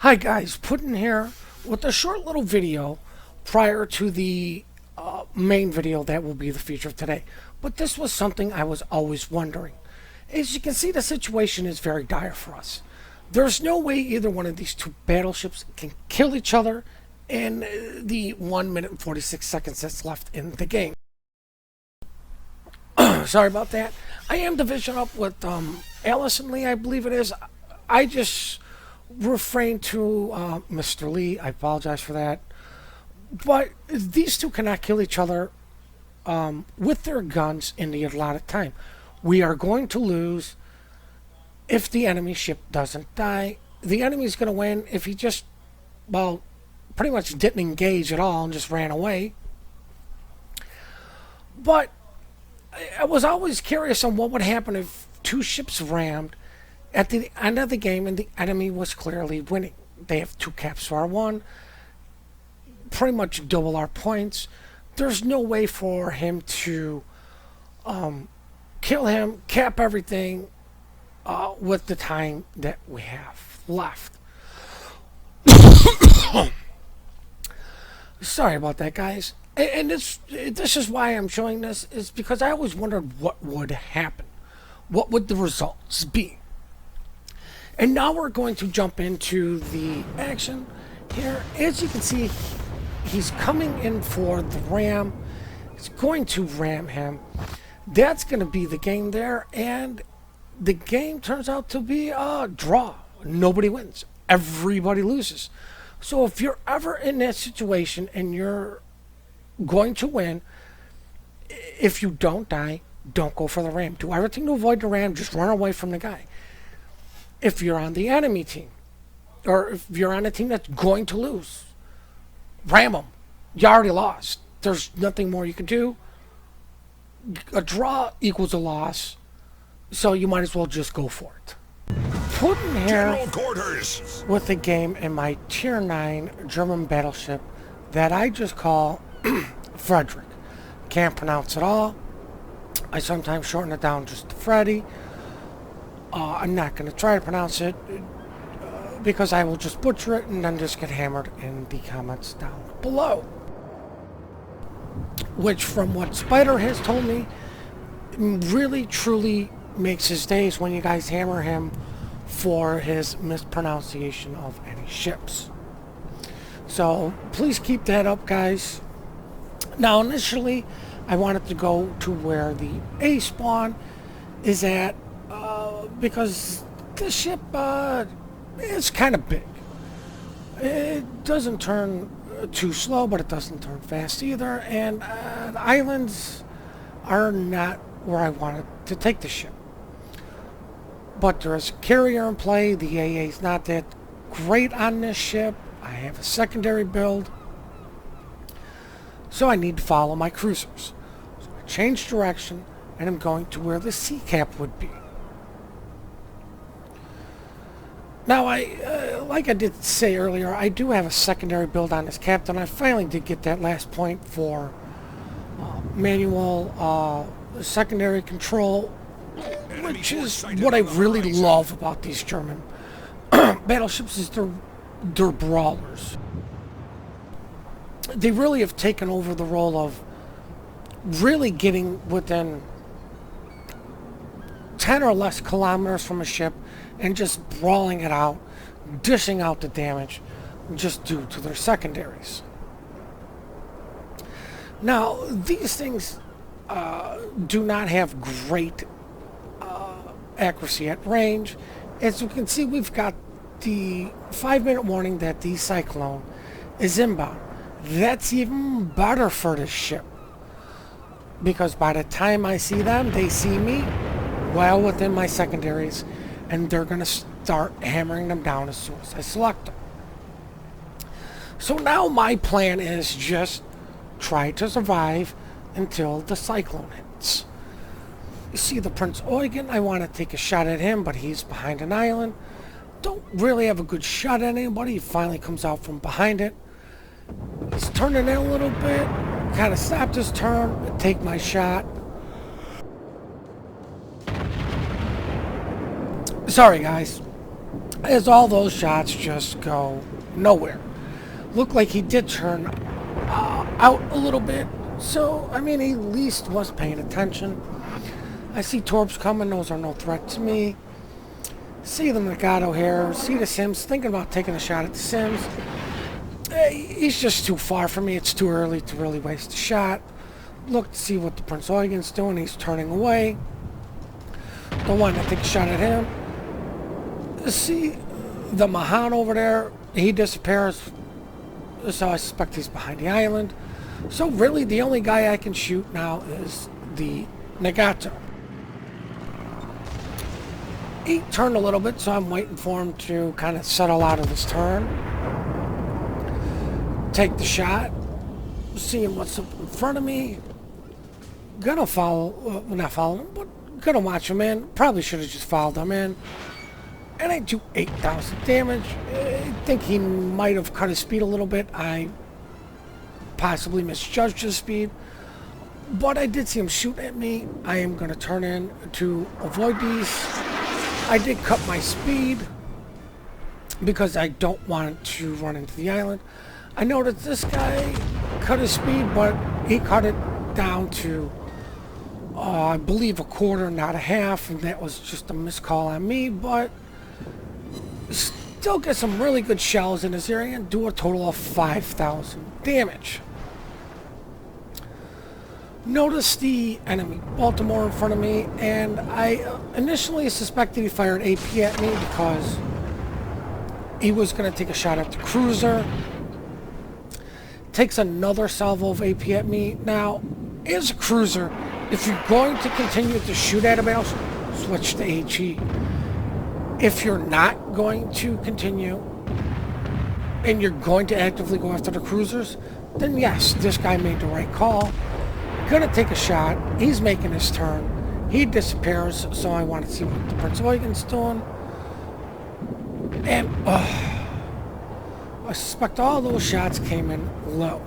Hi guys, Puddin here with a short little video prior to the main video that will be the feature of today. But this was something I was always wondering. As you can see, the situation is very dire for us. There's no way either one of these two battleships can kill each other in the 1 minute and 46 seconds that's left in the game. Sorry about that. I am division up with Alice and Lee, I believe it is. I just refrain to Mr. Lee. I apologize for that. But these two cannot kill each other with their guns in the allotted time. We are going to lose if the enemy ship doesn't die. The enemy's going to win if he just, well, pretty much didn't engage at all and just ran away. But I was always curious on what would happen if two ships rammed at the end of the game and the enemy was clearly winning. They have 2 caps to our 1, pretty much double our points. There's no way for him to kill him, cap everything with the time that we have left. Sorry about that, guys. And this is why I'm showing this, is because I always wondered what would happen. What would the results be? And now we're going to jump into the action here. As you can see, he's coming in for the ram. He's going to ram him. That's going to be the game there. And the game turns out to be a draw. Nobody wins. Everybody loses. So if you're ever in that situation and you're going to win, if you don't die, don't go for the ram. Do everything to avoid the ram. Just run away from the guy. If you're on the enemy team, or if you're on a team that's going to lose, ram them. You already lost. There's nothing more you can do. A draw equals a loss, so you might as well just go for it. Puddin here with a game in my Tier 9 German battleship that I just call Friedrich. Can't pronounce it all. I sometimes shorten it down just to Freddy. I'm not going to try to pronounce it because I will just butcher it and then just get hammered in the comments down below. Which, from what Spyder has told me, really truly makes his days when you guys hammer him for his mispronunciation of any ships. So please keep that up, guys. Now, initially, I wanted to go to where the A spawn is at, because the ship is kind of big. It doesn't turn too slow, but it doesn't turn fast either. And the islands are not where I wanted to take the ship. But there's a carrier in play. The AA is not that great on this ship. I have a secondary build, so I need to follow my cruisers. So I changed direction, and I'm going to where the C cap would be. Now, like I did say earlier, I do have a secondary build on this captain. I finally did get that last point for manual secondary control, which is what I really love about these German battleships, is they're brawlers. They really have taken over the role of really getting within 10 or less kilometers from a ship and just brawling it out, dishing out the damage just due to their secondaries. Now, these things do not have great accuracy at range. As you can see, we've got the 5-minute warning that the cyclone is inbound. That's even better for this ship, because by the time I see them, they see me well within my secondaries, and they're going to start hammering them down as soon as I select them. So now my plan is just try to survive until the cyclone hits. You see the Prince Eugen, I want to take a shot at him, but he's behind an island. Don't really have a good shot at anybody. He finally comes out from behind it. He's turning in a little bit. Kind of stopped his turn, take my shot. Sorry, guys. as all those shots just go nowhere. Looked like he did turn out a little bit, so I mean, he at least was paying attention. I see Torps coming, those are no threat to me. See the Mikado here, see the Sims, thinking about taking a shot at the Sims. He's just too far for me, it's too early to really waste a shot. Look to see what the Prince Eugen's doing, he's turning away. Don't want to take a shot at him. See the Mahan over there, he disappears, so I suspect he's behind the island. So really the only guy I can shoot now is the Nagato. He turned a little bit, so I'm waiting for him to kind of settle out of his turn. Take the shot, seeing what's up in front of me. Gonna follow, not follow him, but gonna watch him in. Probably should have just followed him in. And I do 8,000 damage. I think he might have cut his speed a little bit. I possibly misjudged his speed. But I did see him shoot at me. I am gonna turn in to avoid these. I did cut my speed because I don't want to run into the island. I noticed this guy cut his speed, but he cut it down to, I believe, a quarter, not a half, and that was just a miscall on me, but still get some really good shells in this area and do a total of 5,000 damage. Notice the enemy Baltimore in front of me, and I initially suspected he fired AP at me because he was going to take a shot at the cruiser. Takes another salvo of AP at me. Now, as a cruiser, if you're going to continue to shoot at him, switch to HE. If you're not going to continue, and you're going to actively go after the cruisers, then yes, this guy made the right call. Gonna take a shot. He's making his turn. He disappears, so I want to see what the Prince Eugen's doing. And I suspect all those shots came in low.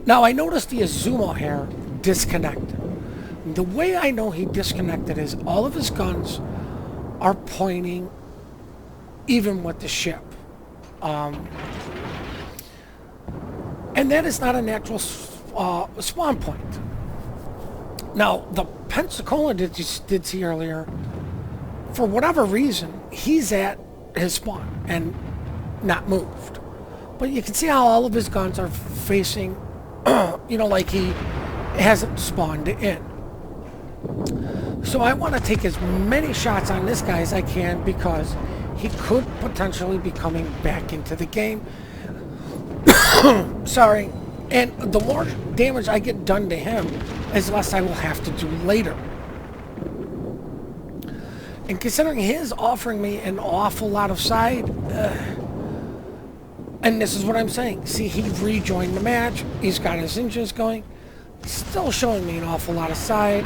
Now I noticed the Azuma here disconnected. The way I know he disconnected is all of his guns are pointing even with the ship. And that is not a natural spawn point. Now, the Pensacola did see earlier, for whatever reason, he's at his spawn and not moved. But you can see how all of his guns are facing, like he hasn't spawned in. So I want to take as many shots on this guy as I can because he could potentially be coming back into the game. Sorry. And the more damage I get done to him, is less I will have to do later. And considering his offering me an awful lot of side, and this is what I'm saying. See, he rejoined the match. He's got his engines going. Still showing me an awful lot of side.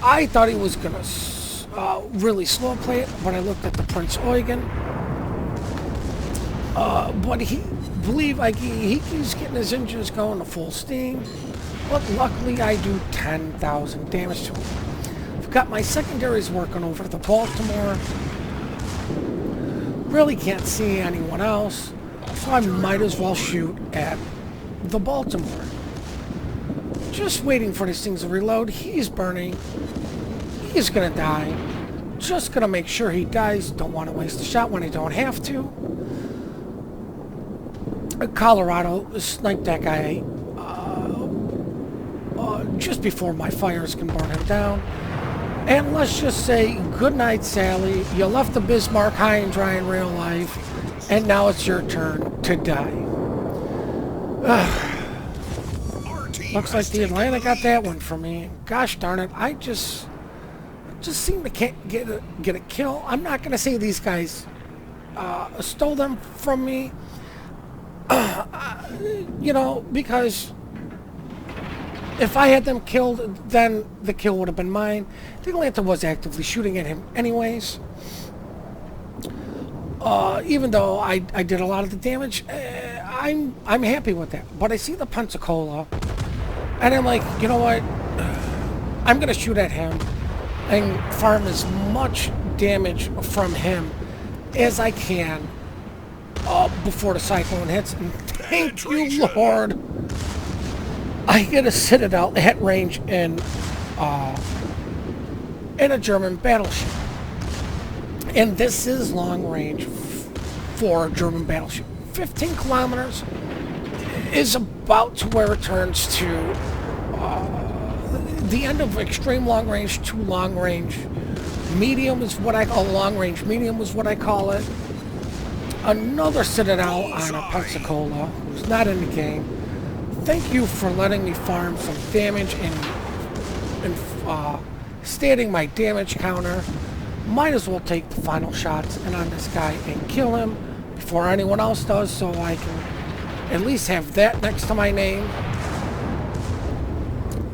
I thought he was going to really slow play it, but I looked at the Prince Eugen. But he's getting his engines going to full steam. But luckily I do 10,000 damage to him. I've got my secondaries working over the Baltimore. Really can't see anyone else, so I might as well shoot at the Baltimore. Just waiting for these things to reload. He's burning. He's gonna die. Just gonna make sure he dies. Don't want to waste a shot when I don't have to. Colorado sniped that guy just before my fires can burn him down. And let's just say, good night, Sally. You left the Bismarck high and dry in real life, and now it's your turn to die. Looks like the Atlanta got that one for me. Gosh darn it, I just seem to can't get a kill. I'm not going to say these guys stole them from me, because if I had them killed, then the kill would have been mine. The Atlanta was actively shooting at him anyways. Even though I did a lot of the damage, I'm happy with that. But I see the Pensacola, and I'm like, you know what? I'm going to shoot at him and farm as much damage from him as I can before the cyclone hits. And thank you, Lord, I get a Citadel at range in a German battleship. And this is long range for a German battleship. 15 kilometers is about to where it turns to the end of extreme long range to long range medium is what I call long range medium is what I call it. Another Citadel on a Pensacola who's not in the game. Thank you for letting me farm some damage and stating my damage counter. Might as well take the final shots and on this guy and kill him before anyone else does, so I can at least have that next to my name.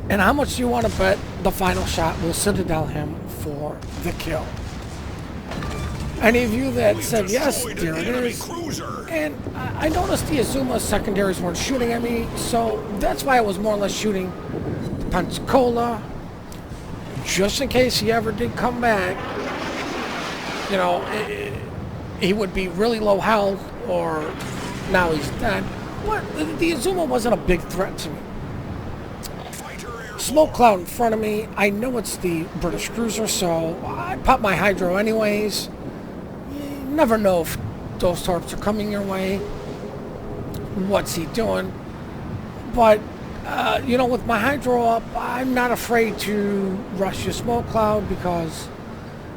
And how much do you want to bet the final shot will Citadel him for the kill? Any of you that said yes, there it is. And I noticed the Azuma secondaries weren't shooting at me, so that's why I was more or less shooting the Pensacola, just in case he ever did come back. You know, he would be really low health, or now he's dead. But the Azuma wasn't a big threat to me. Smoke cloud in front of me. I know it's the British cruiser, so I pop my hydro anyways. You never know if those torps are coming your way. What's he doing? But, you know, with my hydro up, I'm not afraid to rush the smoke cloud, because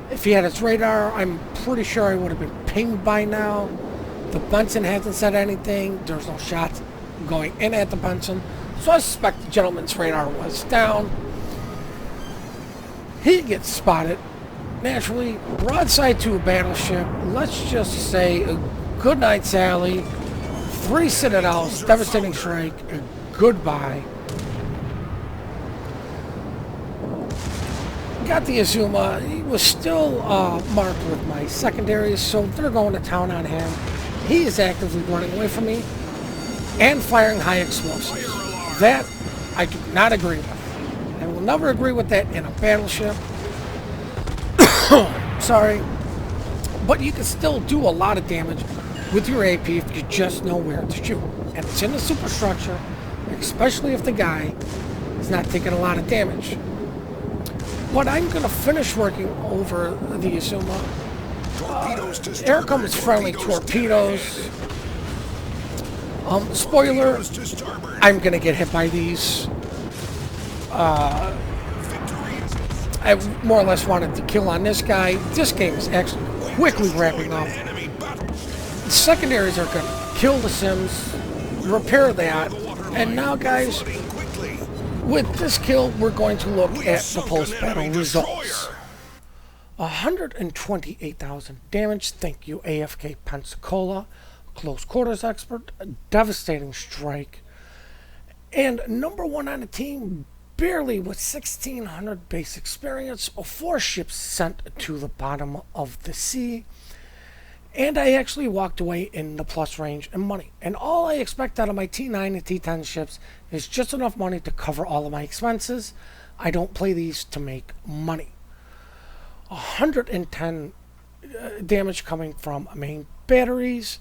if he had his radar, I'm pretty sure I would have been pinged by now. The Bunsen hasn't said anything. There's no shots going in at the Bunsen. So I suspect the gentleman's radar was down. He gets spotted. Naturally, broadside to a battleship. Let's just say a good night, Sally. 3 Citadels, devastating strike, and goodbye. Got the Azuma. He was still marked with my secondaries, so they're going to town on him. He is actively running away from me and firing high explosives. That I do not agree with. I will never agree with that in a battleship. Sorry. But you can still do a lot of damage with your AP if you just know where to shoot. And it's in the superstructure, especially if the guy is not taking a lot of damage. But I'm going to finish working over the Azuma. Here comes friendly torpedoes. Spoiler, I'm going to get hit by these. I more or less wanted to kill on this guy. This game is actually quickly wrapping up. The secondaries are going to kill the Sims, repair that, and now, guys, with this kill, we're going to look at the post-battle results. 128,000 damage. Thank you, AFK Pensacola. Close quarters expert. A devastating strike. And number 1 on the team, barely with 1,600 base experience. 4 ships sent to the bottom of the sea. And I actually walked away in the plus range and money. And all I expect out of my T9 and T10 ships is just enough money to cover all of my expenses. I don't play these to make money. 110 damage coming from main batteries,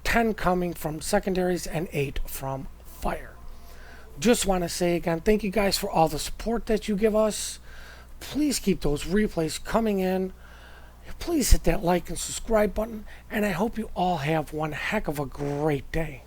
10 coming from secondaries, and 8 from fire. Just want to say again, thank you guys for all the support that you give us. Please keep those replays coming in. Please hit that like and subscribe button, and I hope you all have one heck of a great day.